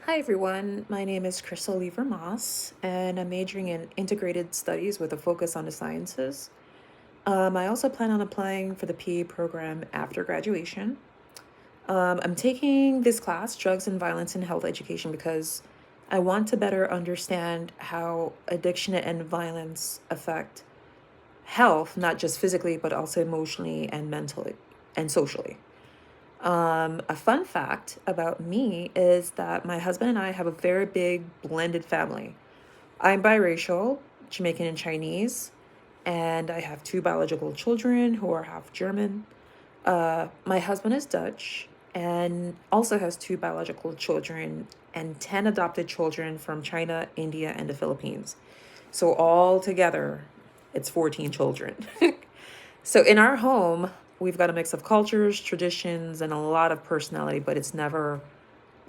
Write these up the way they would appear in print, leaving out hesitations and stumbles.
Hi everyone, my name is Crystal Vermaas, and I'm majoring in integrated studies with a focus on the sciences. I also plan on applying for the PA program after graduation. I'm taking this class, Drugs and Violence in Health Education, because I want to better understand how addiction and violence affect health, not just physically, but also emotionally and mentally and socially. A fun fact about me is that my husband and I have a very big blended family. I'm biracial, Jamaican and Chinese, and I have two biological children who are half German. My husband is Dutch and also has two biological children and 10 adopted children from China, India, and the Philippines. So, all together, it's 14 children. So in our home, we've got a mix of cultures, traditions, and a lot of personality, but it's never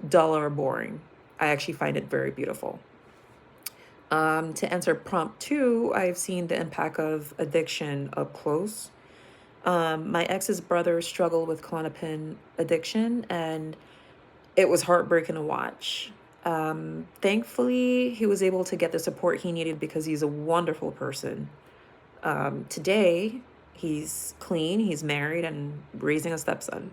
dull or boring. I actually find it very beautiful. To answer prompt two, I've seen the impact of addiction up close. My ex's brother struggled with Klonopin addiction, and it was heartbreaking to watch. Thankfully, he was able to get the support he needed because he's a wonderful person. Today, he's clean, he's married, and raising a stepson.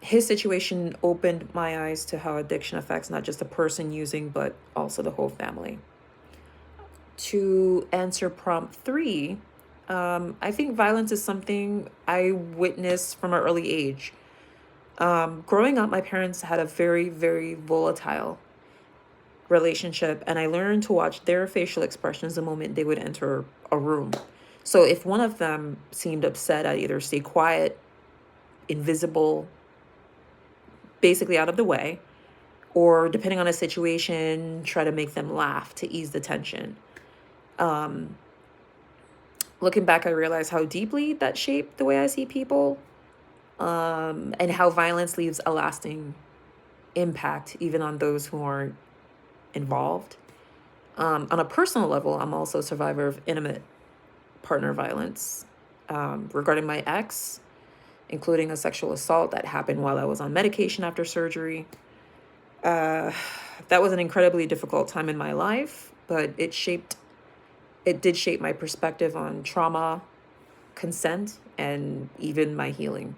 His situation opened my eyes to how addiction affects not just the person using, but also the whole family. To answer prompt three, I think violence is something I witnessed from an early age. Growing up, my parents had a very, very volatile relationship, and I learned to watch their facial expressions the moment they would enter a room. So if one of them seemed upset, I'd either stay quiet, invisible, basically out of the way, or depending on a situation, try to make them laugh to ease the tension. Um, Looking back, I realized how deeply that shaped the way I see people, and how violence leaves a lasting impact even on those who aren't involved. On a personal level, I'm also a survivor of intimate partner violence. Regarding my ex, including a sexual assault that happened while I was on medication after surgery. Uh, that was an incredibly difficult time in my life, but it did shape my perspective on trauma, consent, and even my healing.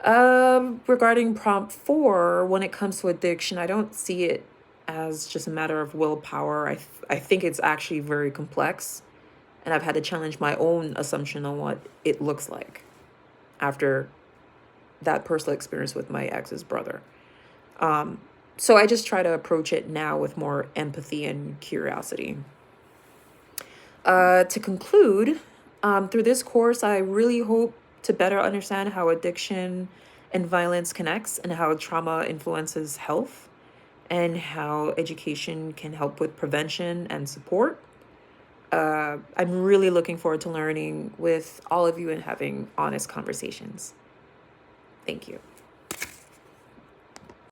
Regarding prompt four, when it comes to addiction, I don't see it as just a matter of willpower. I think it's actually very complex, and I've had to challenge my own assumption on what it looks like after that personal experience with my ex's brother. Um, so I just try to approach it now with more empathy and curiosity. To conclude, through this course, I really hope to better understand how addiction and violence connects and how trauma influences health and how education can help with prevention and support. I'm really looking forward to learning with all of you and having honest conversations. Thank you.